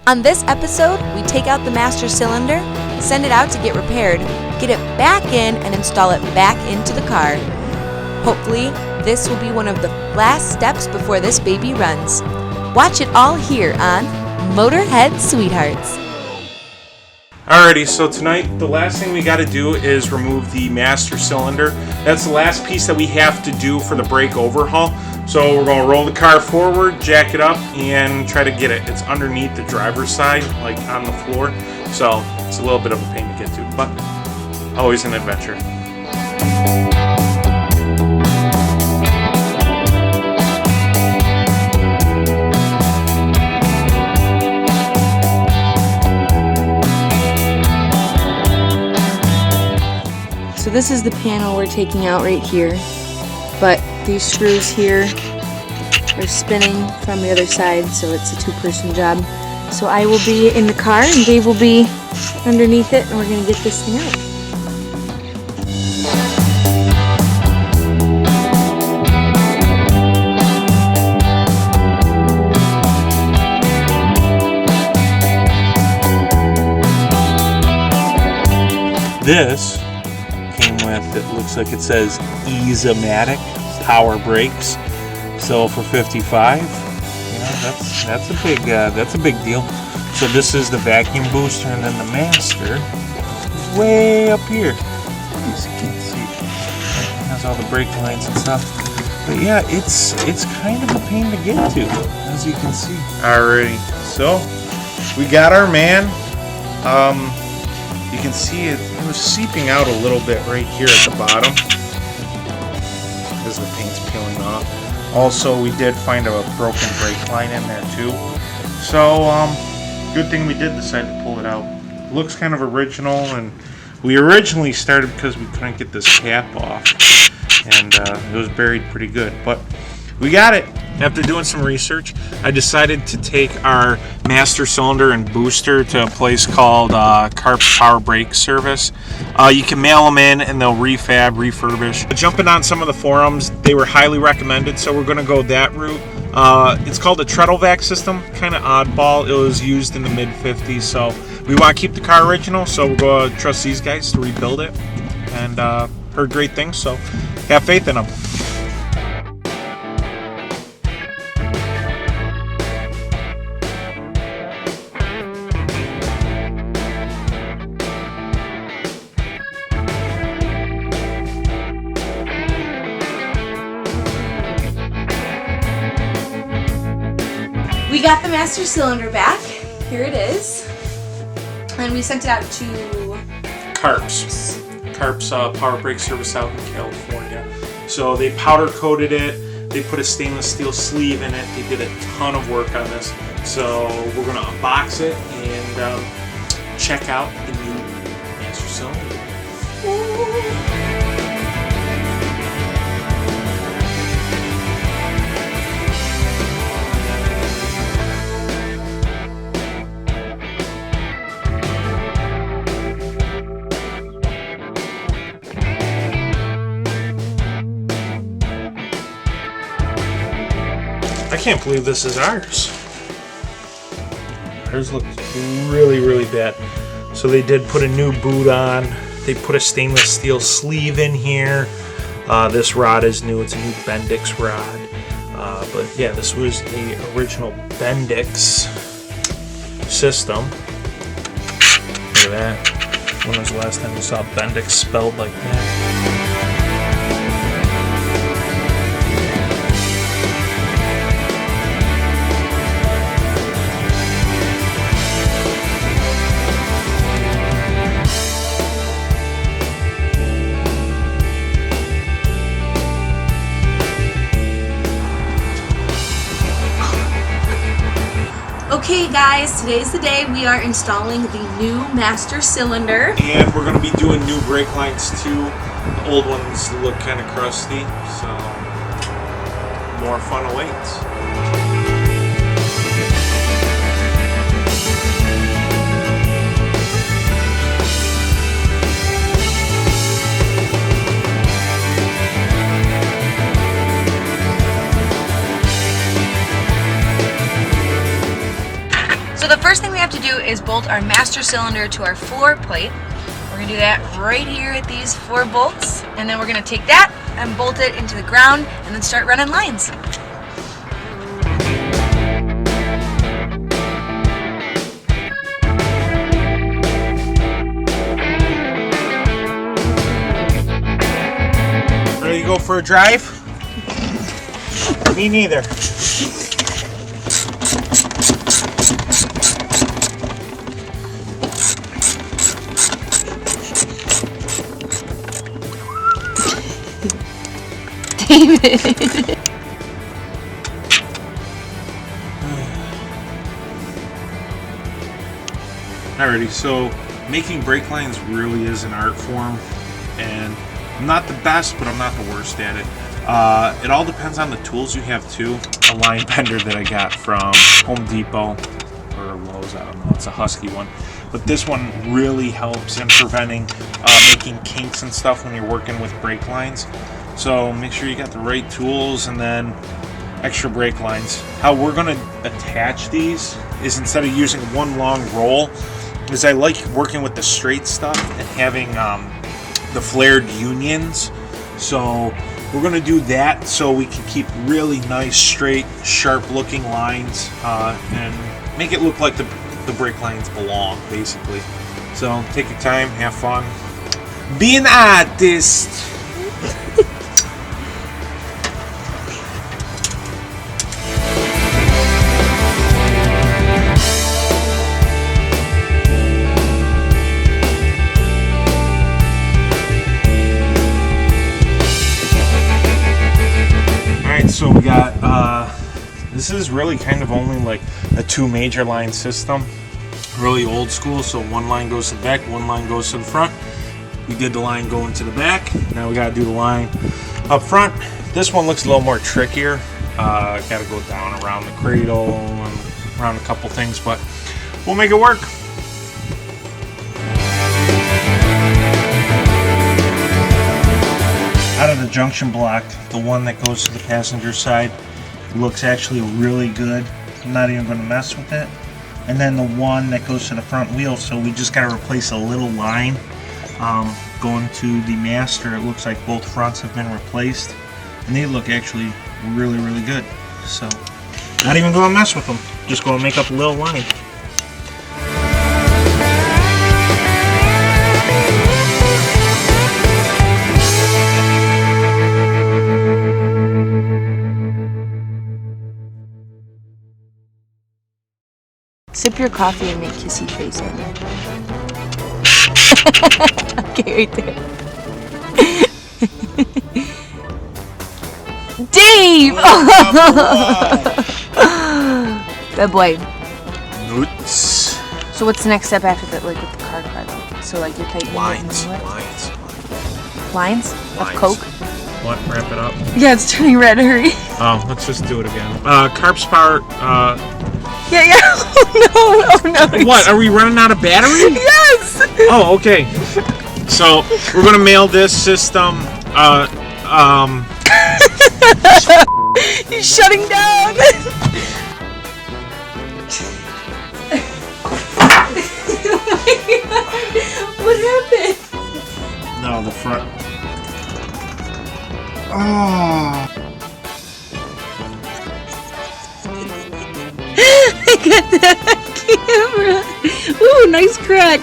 On this episode, we take out the master cylinder, send it out to get repaired, get it back in, and install it back into the car. Hopefully, this will be one of the last steps before this baby runs. Watch it all here on Motorhead Sweethearts. Alrighty, so tonight the last thing we got to do is remove the master cylinder. That's the last piece that we have to do for the brake overhaul. So we're going to roll the car forward, jack it up, and try to get it. It's underneath the driver's side, like on the floor. So it's a little bit of a pain to get to, but always an adventure. So this is the panel we're taking out right here, but these screws here are spinning from the other side, so it's a two-person job. So I will be in the car and Dave will be underneath it, and we're going to get this thing out. This came with, it looks like it says Ease-O-Matic power brakes. So for 55, that's a big deal. So this is the vacuum booster, and then the master is way up here. As you can see, it has all the brake lines and stuff. But yeah, it's kind of a pain to get to, as you can see. Alrighty, so we got our man. You can see it was seeping out a little bit right here at the bottom as the paint's peeling off. Also, we did find a broken brake line in there too. So, good thing we did decide to pull it out. It looks kind of original, and we originally started because we couldn't get this cap off, and it was buried pretty good, but we got it. After doing some research, I decided to take our master cylinder and booster to a place called Carp's Power Brake Service. You can mail them in and they'll refurbish. Jumping on some of the forums, they were highly recommended, so we're going to go that route. It's called a treadle vac system, kind of oddball. It was used in the mid-50s, so we want to keep the car original, so we're going to trust these guys to rebuild it. And heard great things, so have faith in them. We got the master cylinder back. Here it is. And we sent it out to Carp's Power Brake Service out in California. So they powder coated it. They put a stainless steel sleeve in it. They did a ton of work on this. So we're going to unbox it and check out the new master cylinder. Ooh. I can't believe this is ours. Ours looks really, really bad. So they did put a new boot on. They put a stainless steel sleeve in here. This rod is new. It's a new Bendix rod. But yeah, this was the original Bendix system. Look at that. When was the last time you saw Bendix spelled like that? Okay guys, today's the day we are installing the new master cylinder. And we're going to be doing new brake lines too. The old ones look kind of crusty, so more fun awaits. first thing we have to do is bolt our master cylinder to our floor plate. We're gonna do that right here at these 4 bolts, and then we're gonna take that and bolt it into the ground and then start running lines. Ready to go for a drive? Me neither. David. Alrighty, so making brake lines really is an art form, and I'm not the best, but I'm not the worst at it. It all depends on the tools you have too. A line bender that I got from Home Depot or Lowe's, I don't know, it's a Husky one. But this one really helps in preventing making kinks and stuff when you're working with brake lines. So make sure you got the right tools, and then extra brake lines. How we're going to attach these is, instead of using one long roll, is I like working with the straight stuff and having the flared unions. So we're going to do that so we can keep really nice, straight, sharp looking lines and make it look like the brake lines belong, basically. So take your time, have fun, be an artist. So we got, this is really kind of only like a 2 major line system, really old school. So one line goes to the back, one line goes to the front. We did the line going to the back. Now we got to do the line up front. This one looks a little more trickier. Got to go down around the cradle and around a couple things, but we'll make it work. Out of the junction block, the one that goes to the passenger side looks actually really good. I'm not even going to mess with it. And then the one that goes to the front wheel, so we just got to replace a little line going to the master. It looks like both fronts have been replaced, and they look actually really, really good. So not even going to mess with them, just going to make up a little line. Sip your coffee and make kissy face at me. Okay, right there. Dave! Good boy. Nuts. So what's the next step after that, like with the car though? So like you're tightening Lines. Lines? Of Coke? What? Wrap it up. Yeah, it's turning red. Hurry. Let's just do it again. Carp's power. Yeah. Oh no. What? Are we running out of battery? Yes. Oh, okay. So we're gonna mail this system. He's shutting down. Oh my God. What happened? No, the front. Oh. I got that camera. Ooh, nice crack.